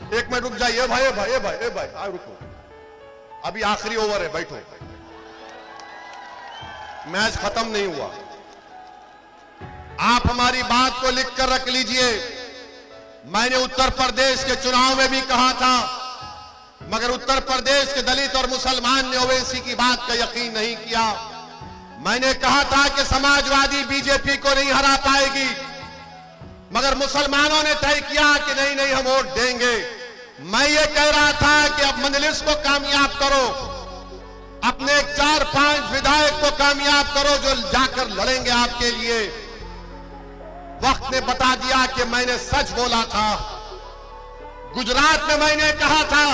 एक मिनट रुक जाइए भाई भाई भाई भाई हाँ रुको, अभी आखिरी ओवर है, बैठो, मैच खत्म नहीं हुआ। आप हमारी बात को लिख कर रख लीजिए। मैंने उत्तर प्रदेश के चुनाव में भी कहा था, मगर उत्तर प्रदेश के दलित और मुसलमान ने ओवैसी की बात का यकीन नहीं किया। मैंने कहा था कि समाजवादी बीजेपी को नहीं हरा पाएगी, मगर मुसलमानों ने तय किया कि नहीं नहीं हम वोट देंगे। मैं ये कह रहा था कि अब मजलिस को कामयाब करो, अपने 4-5 विधायक को कामयाब करो जो जाकर लड़ेंगे आपके लिए। वक्त ने बता दिया कि मैंने सच बोला था। गुजरात में मैंने कहा था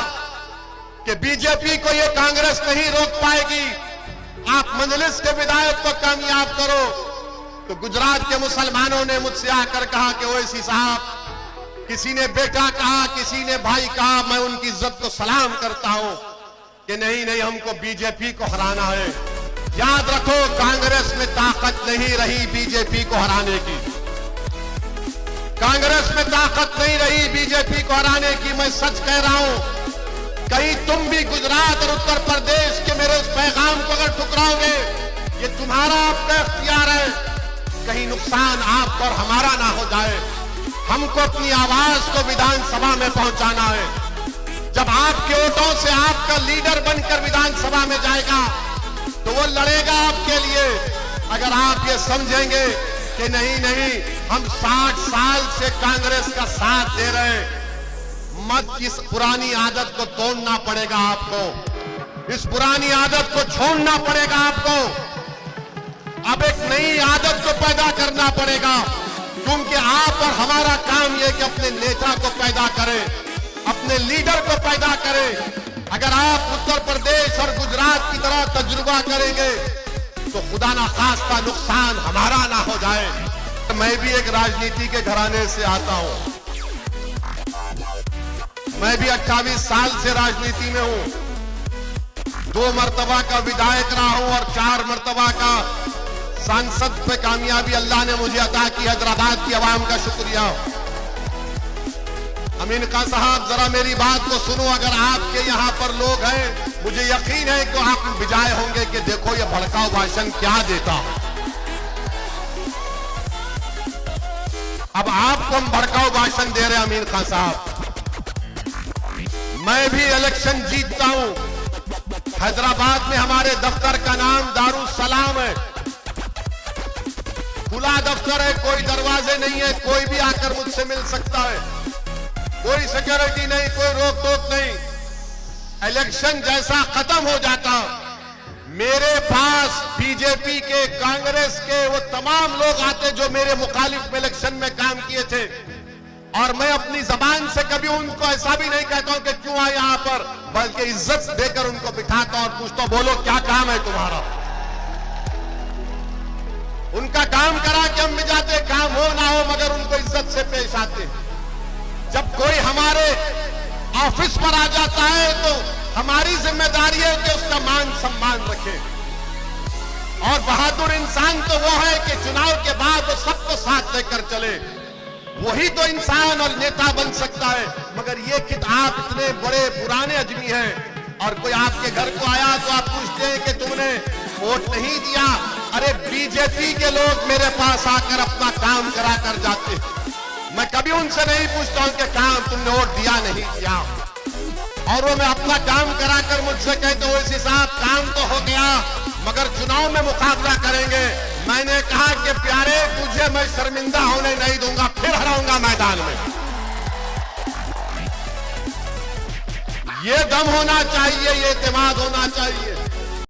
कि बीजेपी को ये कांग्रेस नहीं रोक पाएगी, आप मजलिस के विधायक को कामयाब करो। तो गुजरात के मुसलमानों ने मुझसे आकर कहा कि ओवैसी साहब, किसी ने बेटा कहा, किसी ने भाई कहा, मैं उनकी इज्जत को सलाम करता हूं कि नहीं नहीं हमको बीजेपी को हराना है। याद रखो, कांग्रेस में ताकत नहीं रही बीजेपी को हराने की, कांग्रेस में ताकत नहीं रही बीजेपी को हराने की। मैं सच कह रहा हूं, कहीं तुम भी गुजरात और उत्तर प्रदेश के मेरे उस पैगाम को अगर ठुकराओगे, ये तुम्हारा आपका इख्तियार है, कहीं नुकसान आपका और हमारा ना हो जाए। हमको अपनी आवाज को विधानसभा में पहुंचाना है। जब आपके वोटों से आपका लीडर बनकर विधानसभा में जाएगा तो वो लड़ेगा आपके लिए। अगर आप ये समझेंगे कि नहीं नहीं हम 60 साल से कांग्रेस का साथ दे रहे हैं, मत, इस पुरानी आदत को तोड़ना पड़ेगा आपको, इस पुरानी आदत को छोड़ना पड़ेगा आपको। अब एक नई आदत को पैदा करना पड़ेगा, क्योंकि आप और हमारा काम यह कि अपने नेता को पैदा करें, अपने लीडर को पैदा करें। अगर आप उत्तर प्रदेश और गुजरात की तरह तजुर्बा करेंगे तो खुदा ना खास्ता नुकसान हमारा ना हो जाए। मैं भी एक राजनीति के घराने से आता हूं, मैं भी 28 साल से राजनीति में हूं। 2 मर्तबा का विधायक रहा हूं और 4 मर्तबा का सांसद पे कामयाबी अल्लाह ने मुझे अता की। हैदराबाद की आवाम का शुक्रिया। अमीन खान साहब, जरा मेरी बात को सुनो। अगर आपके यहाँ पर लोग हैं, मुझे यकीन है कि आप बिजाए होंगे कि देखो ये भड़काऊ भाषण क्या देता। अब आपको हम भड़काऊ भाषण दे रहे हैं अमीन खान साहब। मैं भी इलेक्शन जीतता हूं। हैदराबाद में हमारे दफ्तर का नाम दारुसलाम है, खुला दफ्तर है, कोई दरवाजे नहीं है, कोई भी आकर मुझसे मिल सकता है, कोई सिक्योरिटी नहीं, कोई रोक टोक नहीं। इलेक्शन जैसा खत्म हो जाता, मेरे पास बीजेपी के, कांग्रेस के वो तमाम लोग आते जो मेरे मुखालिफ में इलेक्शन में काम किए थे, और मैं अपनी जबान से कभी उनको ऐसा भी नहीं कहता हूं कि क्यों आए यहां पर, बल्कि इज्जत देकर उनको बिठाता और पूछता, बोलो क्या काम है तुम्हारा। उनका काम करा के हम भी जाते, काम हो ना हो, मगर उनको इज्जत से पेश आते। जब कोई हमारे ऑफिस पर आ जाता है तो हमारी जिम्मेदारी है कि उसका मान सम्मान रखें। और बहादुर इंसान तो वो है कि चुनाव के बाद वो सबको साथ लेकर चले, वही तो इंसान और नेता बन सकता है। मगर ये कि आप इतने बड़े पुराने आदमी हैं और कोई आपके घर को आया तो आप पूछते हैं कि तुमने वोट नहीं दिया। अरे बीजेपी के लोग मेरे पास आकर अपना काम करा कर जाते, मैं कभी उनसे नहीं पूछता हूं कि काम तुमने वोट दिया नहीं दिया, और वो मैं अपना काम कराकर मुझसे कहते हो ओवैसी साहब काम तो हो गया मगर चुनाव में मुकाबला करेंगे। मैंने कहा कि प्यारे तुझे मैं शर्मिंदा होने नहीं दूंगा, फिर हराऊंगा मैदान में। ये दम होना चाहिए, ये एतमाद होना चाहिए।